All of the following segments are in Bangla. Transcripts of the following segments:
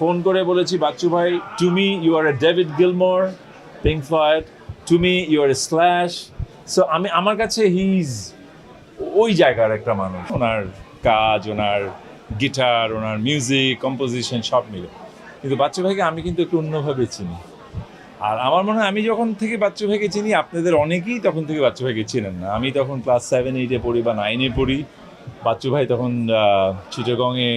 ফোন করে বলেছি, বাচ্চু ভাই, to me you are a David Gilmour, Pink Floyd, to me you are a Slash. So আমার কাছে হি ইজ ওই জায়গার একটা মানুষ। ওনার কাজ, ওনার গিটার, ওনার মিউজিক, কম্পোজিশন সব মিলে। কিন্তু বাচ্চু ভাইকে আমি কিন্তু একটু অন্যভাবে চিনি। আর আমার মনে হয় আমি যখন থেকে বাচ্চু ভাইকে চিনি, আপনাদের অনেকেই তখন থেকে বাচ্চু ভাইকে চিনেন না। আমি তখন ক্লাস 7-8-এ পড়ি বা 9-এ পড়ি। বাচ্চু ভাই তখন চিটাগংয়ে,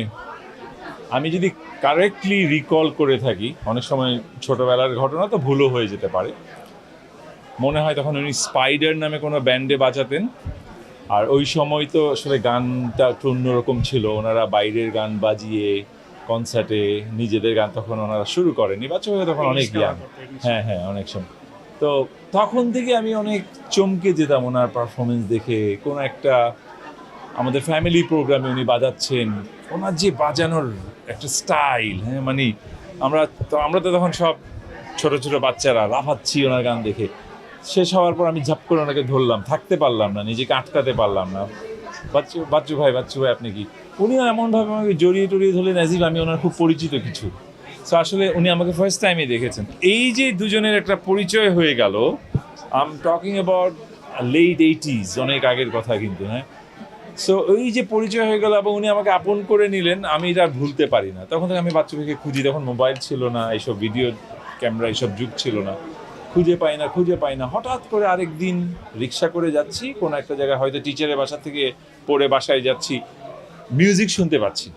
আমি যদি কারেক্টলি রিকল করে থাকি, অনেক সময় ছোটোবেলার ঘটনা তো ভুলও হয়ে যেতে পারে, মনে হয় তখন উনি স্পাইডার নামে কোনো ব্যান্ডে বাজাতেন। আর ওই সময় তো আসলে গানটা একটু অন্যরকম ছিল, ওনারা বাইরের গান বাজিয়ে কনসার্টে নিজেদের গান তখন ওনারা শুরু করেনি। বাচ্চা ভাই তখন অনেক গান, হ্যাঁ অনেক সময়। তো তখন থেকে আমি অনেক চমকে যেতাম ওনার পারফরমেন্স দেখে। কোনো একটা আমাদের ফ্যামিলি প্রোগ্রামে উনি বাজাচ্ছেন, ওনার যে বাজানোর একটা স্টাইল, হ্যাঁ মানে আমরা তো তখন সব ছোট ছোট বাচ্চারা লাফাচ্ছি ওনার গান দেখে। শেষ হওয়ার পর আমি ঝাপ করে ওনাকে ধরলাম, থাকতে পারলাম না, নিজেকে আটকাতে পারলাম না। বাচ্চু ভাই আপনি কি? উনিও এমনভাবে আমাকে জড়িয়ে টড়িয়ে ধরলেন অ্যাজ ইফ আমি ওনার খুব পরিচিত কিছু। সো আসলে উনি আমাকে ফার্স্ট টাইমে দেখেছেন। এই যে দুজনের একটা পরিচয় হয়ে গেল, I am talking about late 80s, অনেক আগের কথা কিন্তু। হ্যাঁ, সো ওই যে পরিচয় হয়ে গেল এবং উনি আমাকে আপন করে নিলেন, আমি এটা আর ভুলতে পারি না। তখন থেকে আমি বাচ্চু ভাইকে খুঁজি, তখন মোবাইল ছিল না, এইসব ভিডিও ক্যামেরা এইসব যুগ ছিল না, খুঁজে পাই না। হঠাৎ করে আরেক দিন রিক্সা করে যাচ্ছি কোনো একটা জায়গায়, হয়তো টিচারের বাসা থেকে পড়ে বাসায় যাচ্ছি, মিউজিক শুনতে পাচ্ছি।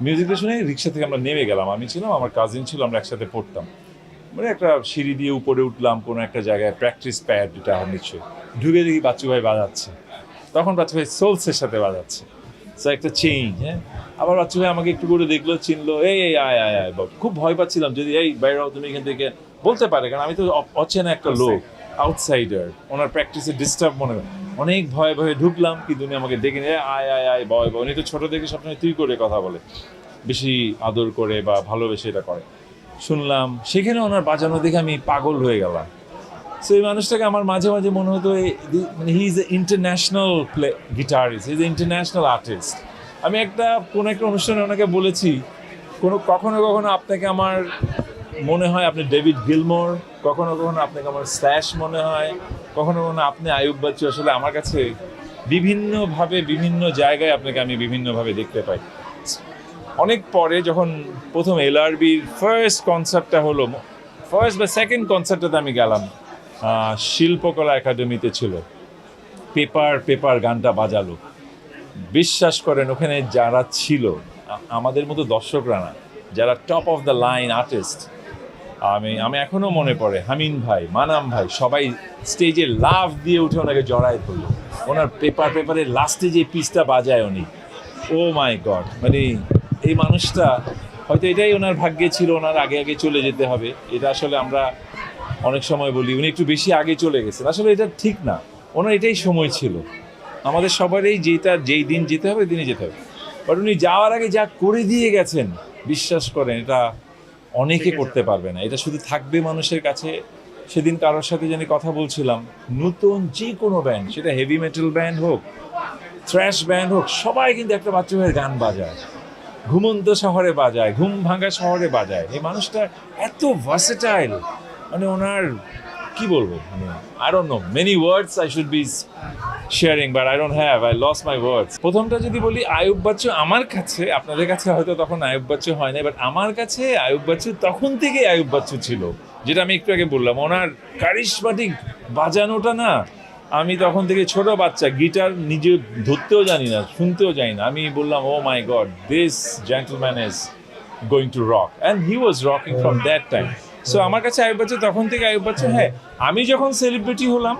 মিউজিকটা শুনে রিক্সা থেকে আমরা নেমে গেলাম, আমি ছিলাম, আমার কাজিন ছিল, আমরা একসাথে পড়তাম। মানে একটা সিঁড়ি দিয়ে উপরে উঠলাম কোনো একটা জায়গায়, প্র্যাকটিস প্যাড এটা নিশ্চয়ই, ঢুকে দেখি বাচ্চু ভাই বাজাচ্ছে। তখন বাচ্চু ভাই সোলসের সাথে বাজাচ্ছে। সো একটা চেঞ্জ। হ্যাঁ, আবার বাচ্চু ভাই আমাকে একটু করে দেখলো, চিনলো, এই আয় খুব ভয় পাচ্ছিলাম যদি এই বাইরেও তুমি এখান থেকে বলতে পারে, কারণ আমি তো অচেনা একটা লোক, আউটসাইডার, ওনার প্র্যাকটিসে ডিস্টার্ব মনে হয়। অনেক ভয়ে ঢুকলাম, কিন্তু উনি আমাকে ডেকে নিয়ে আয় ভয়। উনি তো ছোটো থেকে সবসময় তুই করে কথা বলে, বেশি আদর করে বা ভালোবেসে এটা করে। শুনলাম সেখানে ওনার বাজানো দেখে আমি পাগল হয়ে গেলাম। সো এই মানুষটাকে আমার মাঝে মাঝে মনে হতো মানে he is a international guitarist, he is a international artist. আমি কোনো একটা অনুষ্ঠানে ওনাকে বলেছি, কখনো আপনাকে আমার মনে হয় আপনি ডেভিড গিলমোর, কখনো আপনাকে আমার স্ল্যাশ মনে হয়, কখনো আপনি আয়ুব বাচ্চু। আসলে আমার কাছে বিভিন্নভাবে বিভিন্ন জায়গায় আপনাকে আমি বিভিন্নভাবে দেখতে পাই। অনেক পরে যখন প্রথম এলআরবির ফার্স্ট কনসার্টটা হলো, ফার্স্ট বা সেকেন্ড কনসার্টটাতে আমি গেলাম, শিল্পকলা একাডেমিতে ছিল, পেপার গানটা বাজালো। বিশ্বাস করেন ওখানে যারা ছিল আমাদের মতো দর্শকরা না, যারা top of the line artist, আমি এখনো মনে পড়ে হামিন ভাই, মানাম ভাই, সবাই স্টেজে লাফ দিয়ে উঠে ওনাকে জড়ায় ধরলো। ওনার পেপারের লাস্টে যে পিসটা বাজায় উনি, ও মাই গড, মানে এই মানুষটা হয়তো এটাই ওনার ভাগ্যে ছিল, ওনার আগে চলে যেতে হবে। এটা আসলে আমরা অনেক সময় বলি উনি একটু বেশি আগে চলে গেছেন, আসলে এটা ঠিক না, ওনার এটাই সময় ছিল। আমাদের সবারই যেই দিন যেতে হবে দিনে যেতে হবে, বাট উনি যাওয়ার আগে যা করে দিয়ে গেছেন, বিশ্বাস করেন এটা অনেকে করতে পারবে না, এটা শুধু থাকবে মানুষের কাছে। সেদিন কারোর সাথে জানি কথা বলছিলাম, নতুন যে কোনো ব্যান্ড, সেটা হেভি মেটাল ব্যান্ড হোক, থ্র্যাশ ব্যান্ড হোক, সবাই কিন্তু একটা বাচ্চা ভাইয়ের গান বাজায়, ঘুমন্ত শহরে বাজায়, ঘুম ভাঙা শহরে বাজায়। এই মানুষটা এত ভার্সেটাইল, মানে ওনার কি বলবো, মানে I don't know many words I should be sharing, but I don't have, I lost my words. প্রথমটা যদি বলি, আয়ুব বাচ্চু আমার কাছে, আপনাদের কাছে হয়তো তখন আয়ুব বাচ্চু হয় না, বাট আমার কাছে আয়ুব বাচ্চু তখন থেকেই আয়ুব বাচ্চু ছিল। যেটা আমি একটু আগে বললাম, ওনার কারিশমাটিক বাজানোটা না, আমি তখন থেকে ছোট বাচ্চা, গিটার নিজে ধরতেও জানি না, শুনতেও জানি না, আমি বললাম oh my god, this gentleman is going to rock, and he was rocking from that time. So আমার কাছে আয়ুব বাচ্চু তখন থেকে আয়ুব বাচ্চু। হ্যাঁ, আমি যখন সেলিব্রিটি হলাম,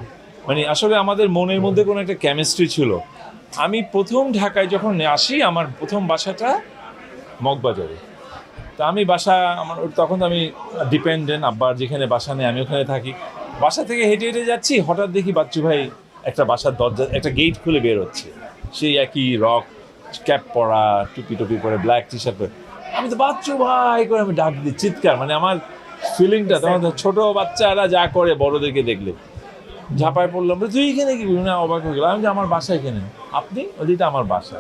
মানে আসলে আমাদের মনের মধ্যে কোনো একটা কেমিস্ট্রি ছিল। আমি প্রথম ঢাকায় যখন আসি, আমার প্রথম বাসাটা মগবাজারে। তা আমি তখন আমি ডিপেন্ডেন্ট, আব্বার যেখানে বাসা নেই আমি ওখানে থাকি। বাসা থেকে হেঁটে যাচ্ছি, হঠাৎ দেখি বাচ্চু ভাই একটা বাসার দরজা, একটা গেট খুলে বের হচ্ছে, সেই একই রক ক্যাপ পরা, টুপি পরে, ব্ল্যাক টি শার্ট পরে। আমি তো বাচ্চু ভাই করে আমি ডাক দিই, চিৎকার, মানে আমার ফিলিংটা তখন ছোট বাচ্চারা যা করে বড়দেরকে দেখলে, ঝাঁপায় পড়লাম, তুই এখানে কি না, অবাক হয়ে গেলাম। আমি যে আমার বাসা এখানে, আপনি ওইটা আমার বাসা।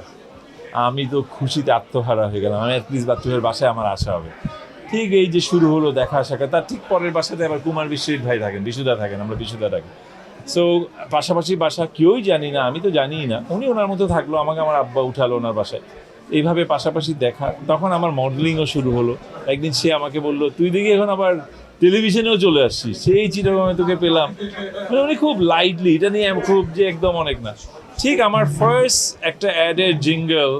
আমি তো খুশিতে আত্মহারা হয়ে গেলাম, আমি অ্যাটলিস্ট বাচ্চু ভাইয়ের বাসায় আমার আসা হবে। ঠিক এই যে শুরু হলো দেখা সাক্ষাৎ, তার ঠিক পরের বাসাতে আবার কুমার বিশ্বজিৎ ভাই থাকেন, বিশুদা থাকেন, আমরা বিশুদা থাকি। সো পাশাপাশি বাসা কেউই জানি না, আমি তো জানিই না, উনি ওনার মতো থাকলো, আমাকে আমার আব্বা উঠালো ওনার বাসায়, এইভাবে পাশাপাশি দেখা। তখন আমার মডেলিংও শুরু হলো। একদিন সে আমাকে বললো, তুই দেখি এখন আবার টেলিভিশনেও চলে আসছিস, সেই চিটাগাংয়ে তোকে পেলাম। মানে উনি খুব লাইটলি, এটা নিয়ে আমি খুব যে একদম অনেক না। ঠিক আমার ফার্স্ট একটা অ্যাডের জিঙ্গল,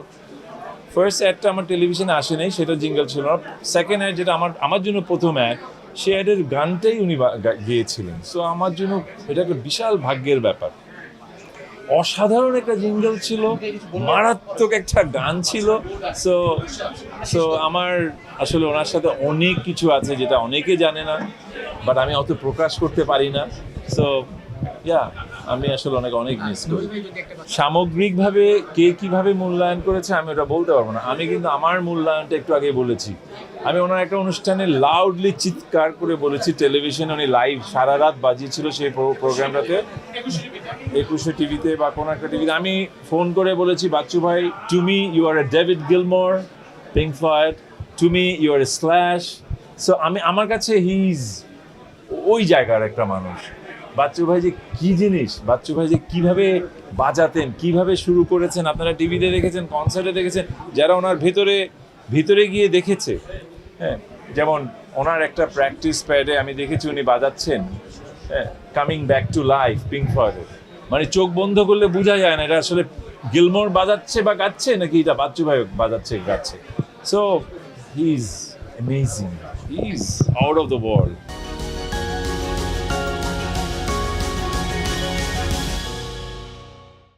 ফার্স্ট অ্যাডটা আমার টেলিভিশনে আসে নাই, সেটা জিঙ্গল ছিল না। সেকেন্ড অ্যাড যেটা আমার জন্য প্রথম অ্যাড, সে অ্যাডের গানটাই উনি গেয়েছিলেন। সো আমার জন্য এটা একটা বিশাল ভাগ্যের ব্যাপার। অসাধারণ একটা জিঙ্গল ছিল, মারাত্মক একটা গান ছিল। সো সো আমার আসলে ওনার সাথে অনেক কিছু আছে যেটা অনেকে জানে না, বাট আমি অত প্রকাশ করতে পারি না। সো ইয়া, আমি আসলে অনেক মিস করি। সামগ্রিকভাবে কে কিভাবে মূল্যায়ন করেছে আমি ওটা বলতে পারবো না। আমি কিন্তু আমার মূল্যায়নটা একটু আগে বলেছি। আমি ওনার একটা অনুষ্ঠানে লাউডলি চিৎকার করে বলেছি, টেলিভিশনে উনি লাইভ সারা রাত বাজিয়েছিল সেই প্রোগ্রামটাতে, 21 টিভিতে বা কোনো একটা টিভিতে। আমি ফোন করে বলেছি, বাচ্চু ভাই, to me you are a David Gilmour, Pink Floyd, to me you are a Slash. So আমার কাছে হি ইজ ওই জায়গার একটা মানুষ। বাচ্চু ভাই যে কি জিনিস, বাচ্চু ভাই যে কিভাবে বাজাতেন, কিভাবে শুরু করেছেন, আপনারা টিভিতে দেখেছেন, কনসার্টে দেখেছেন, যারা ওনার ভিতরে গিয়ে দেখেছে। হ্যাঁ, যেমন ওনার একটা প্র্যাকটিস প্যাডে আমি দেখেছি উনি বাজাচ্ছেন, হ্যাঁ, coming back to life, Pink ফ্লয়েডের। মানে চোখ বন্ধ করলে বোঝা যায় না এটা আসলে গিলমোর বাজাচ্ছে বা গাচ্ছে নাকি এটা বাচ্চু ভাই বাজাচ্ছে গাচ্ছে। So he is amazing, he is out of the world.